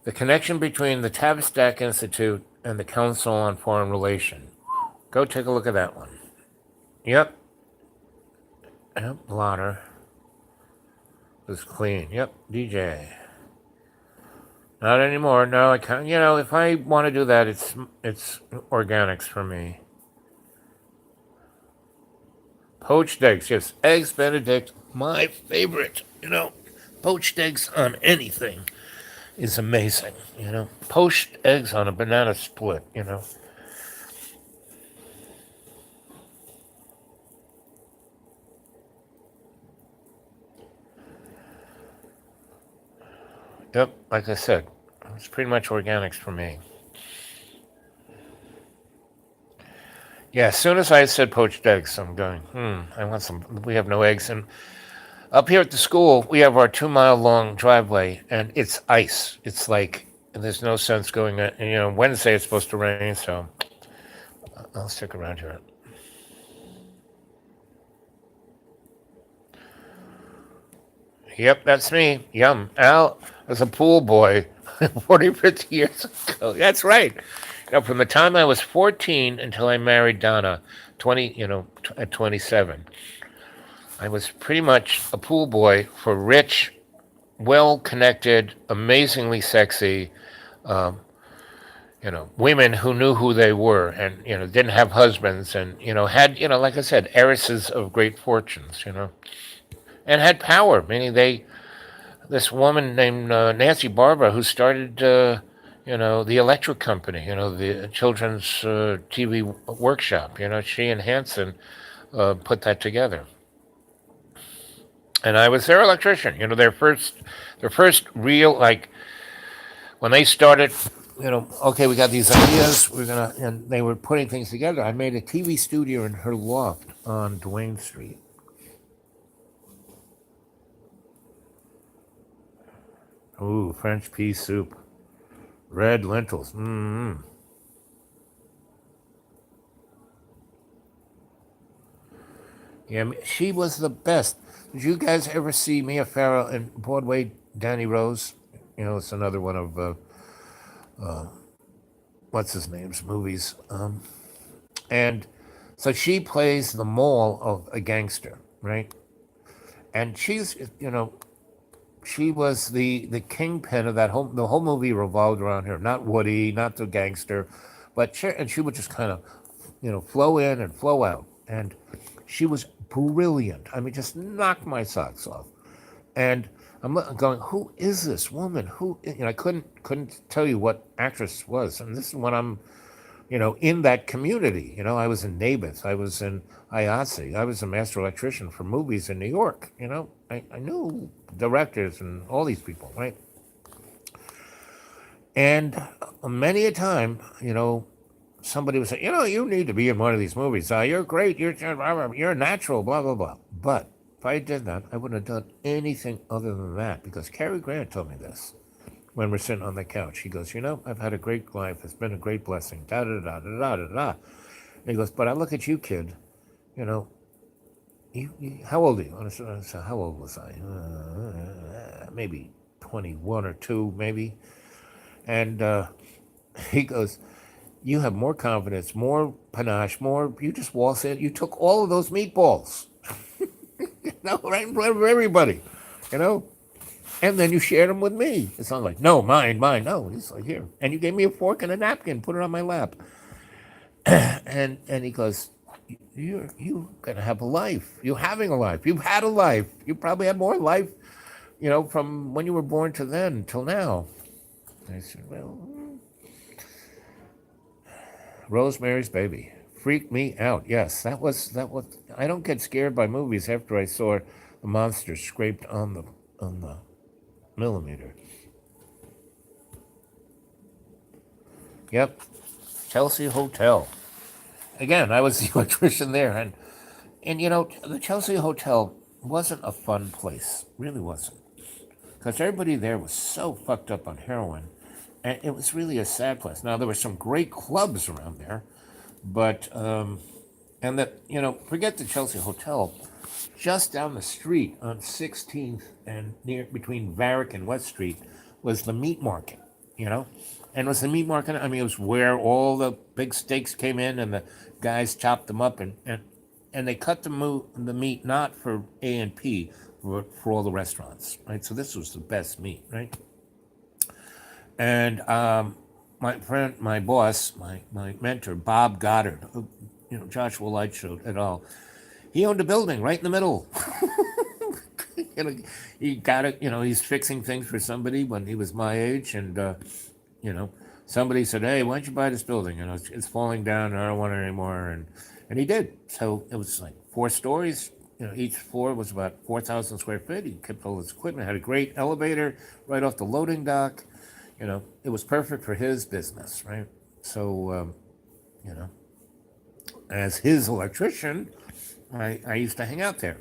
The connection between the Tavistock Institute and the Council on Foreign Relations. Go take a look at that one. Yep. Yep, blotter was clean. Yep, DJ. Not anymore. No, I can't. If I want to do that, it's organics for me. Poached eggs, yes, eggs Benedict, my favorite. Poached eggs on anything is amazing. Poached eggs on a banana split. Yep, like I said, it's pretty much organics for me. Yeah, as soon as I said poached eggs, I'm going, I want some. We have no eggs. And up here at the school, we have our 2 mile long driveway, and it's ice. It's like, there's no sense going, Wednesday it's supposed to rain, so I'll stick around here. Yep, that's me. Yum. Al was a pool boy 40, 50 years ago. That's right. From the time I was 14 until I married Donna, 20, at 27, I was pretty much a pool boy for rich, well connected, amazingly sexy, um, women who knew who they were and, didn't have husbands and, had, like I said, heiresses of great fortunes, and had power, meaning this woman named Nancy Barber who started, the Electric Company, the children's TV workshop. She and Hanson put that together, and I was their electrician. Their first real, like, when they started. Okay, we got these ideas. And they were putting things together. I made a TV studio in her loft on Duane Street. Ooh, French pea soup, red lentils. Mm. Yeah, she was the best. Did you guys ever see Mia Farrow and Broadway Danny Rose? It's another one of what's his name's movies. And so she plays the mole of a gangster, right? And she was the kingpin of that the whole movie revolved around her. Not Woody, not the gangster, but she would just kind of flow in and flow out, and she was brilliant. I mean, just knocked my socks off. And I'm going, who is this woman? I couldn't tell you what actress was. And this is when I'm, in that community. I was in Nabith, I was in IATSE, I was a master electrician for movies in New York. I knew directors and all these people, right? And many a time, somebody would say, you need to be in one of these movies. You're great. You're natural. Blah blah blah. But if I did that, I wouldn't have done anything other than that because Cary Grant told me this when we're sitting on the couch. He goes, I've had a great life. It's been a great blessing. Da da da da da da da. And he goes, but I look at you, kid. You know, how old are you? I said, how old was I? Maybe 21 or 2, maybe. And he goes, you have more confidence, more panache, more. You just waltz in. You took all of those meatballs, right in front of everybody, you know, and then you shared them with me. It's not like, no, mine, mine. No, he's like, here. And you gave me a fork and a napkin, put it on my lap. And he goes, you gonna have a life. You're having a life. You've had a life. You probably had more life, from when you were born to then till now. I said, well, Rosemary's Baby freaked me out. Yes, that was. I don't get scared by movies after I saw the monster scraped on the millimeter. Yep, Chelsea Hotel. Again, I was the electrician there, and the Chelsea Hotel wasn't a fun place. Really wasn't, because everybody there was so fucked up on heroin, and it was really a sad place. Now there were some great clubs around there, but and that forget the Chelsea Hotel. Just down the street on 16th and near between Varick and West Street was the meat market, you know? And was the meat market, I mean, it was where all the big steaks came in and the guys chopped them up. And and they cut the meat not for A and P, but for all the restaurants, right? So this was the best meat, right? And my friend, my boss, my mentor, Bob Goddard, who, Joshua Light showed et al. He owned a building right in the middle. you know, he got it. He's fixing things for somebody when he was my age, and you know, somebody said, "Hey, why don't you buy this building? It's falling down, and I don't want it anymore." And he did. So it was like 4 stories. Each floor was about 4,000 square feet. He kept all his equipment. Had a great elevator right off the loading dock. It was perfect for his business, right? So, you know, as his electrician, I used to hang out there.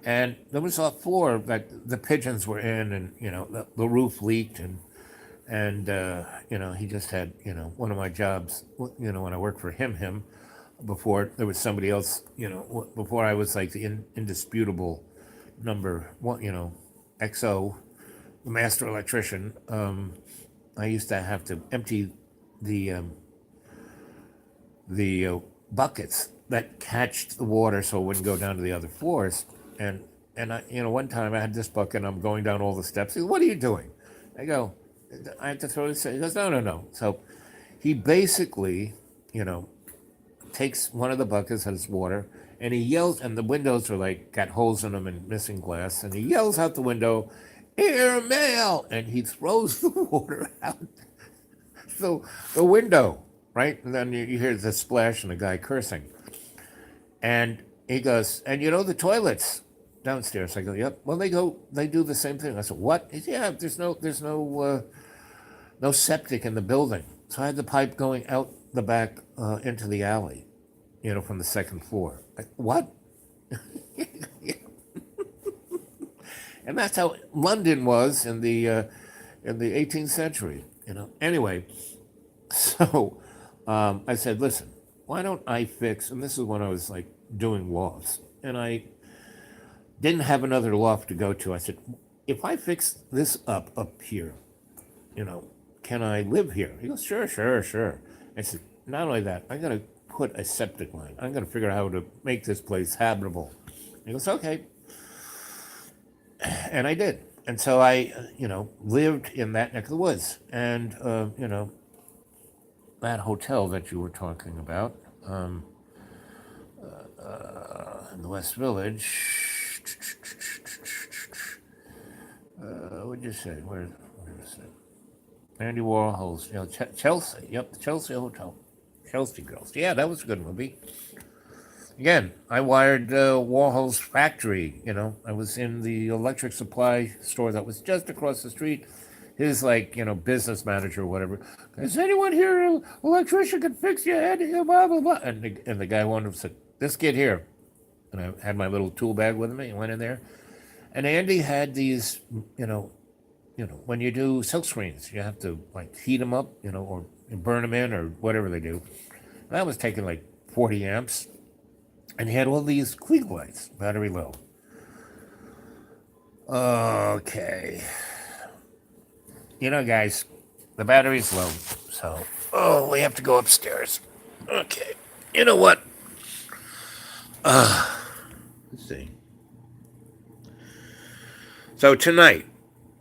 And there was a floor that the pigeons were in, and the roof leaked, and he just had one of my jobs. When I worked for him before there was somebody else. Before I was like the indisputable number one. XO, the master electrician. I used to have to empty the buckets that catched the water so it wouldn't go down to the other floors. And one time I had this bucket and I'm going down all the steps. He goes, "What are you doing?" I go, "I have to throw this." He goes, "No, no, no." So he basically, takes one of the buckets has water and he yells, and the windows are like got holes in them and missing glass, and he yells out the window, "Air mail!" And he throws the water out the window, right? And then you hear the splash and the guy cursing. And he goes, "And the toilets downstairs." I go, "Yep." "Well, they do the same thing." I said, "What?" He said, "Yeah, there's no septic in the building." So I had the pipe going out the back into the alley, from the second floor. Like, what? And that's how London was in the 18th century. Anyway, so I said, "Listen, why don't I fix?" And this is when I was like doing lofts, and I didn't have another loft to go to. I said, "If I fix this up here, you know, can I live here?" He goes, "Sure, sure, sure." I said, "Not only that, I got to put a septic line. I'm going to figure out how to make this place habitable." He goes, "Okay." And I did. And so I, lived in that neck of the woods. And, that hotel that you were talking about in the West Village, what'd you say? Where is it? Andy Warhol's, Chelsea. Yep, the Chelsea Hotel. Chelsea Girls. Yeah, that was a good movie. Again, I wired Warhol's factory. I was in the electric supply store that was just across the street. His business manager or whatever. "Is anyone here an electrician can fix your head?" Blah blah blah. And the guy wanted to say, "This kid here." And I had my little tool bag with me and went in there. And Andy had these, when you do silk screens, you have to like heat them up, or burn them in or whatever they do. And that was taking like 40 amps. And he had all these Klieg lights, battery low. Okay. Guys, the battery's low. So, we have to go upstairs. Okay. You know what? Let's see. So tonight,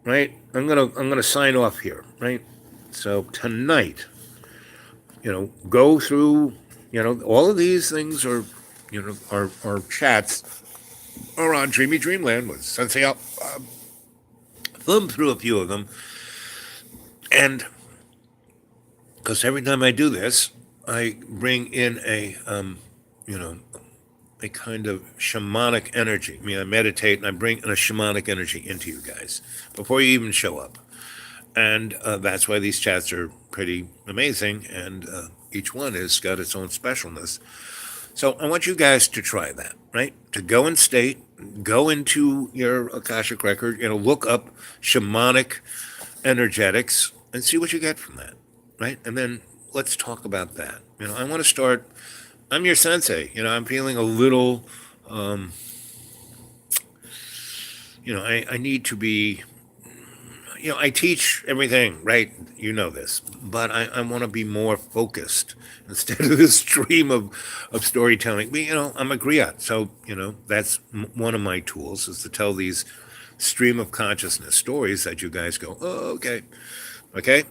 right? I'm gonna sign off here, right? So tonight, go through, all of these things are chats are on Dreamy Dreamland with Sensei Up. Thumb through a few of them, and because every time I do this, I bring in you know, a kind of shamanic energy. I mean, I meditate and I bring in a shamanic energy into you guys before you even show up. And that's why these chats are pretty amazing, and each one has got its own specialness. So I want you guys to try that, right? To go in state, go into your Akashic record, look up shamanic energetics and see what you get from that, right? And then let's talk about that. I want to start. I'm your sensei. I'm feeling a little, I need to be, I teach everything, right? You know this, but I want to be more focused instead of this stream of storytelling. But, I'm a griot, so that's one of my tools is to tell these stream of consciousness stories that you guys go, oh, okay, okay,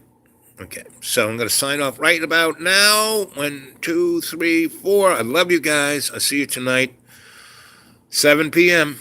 okay. So I'm going to sign off right about now. 1, 2, 3, 4. I love you guys. I'll see you tonight, 7 p.m.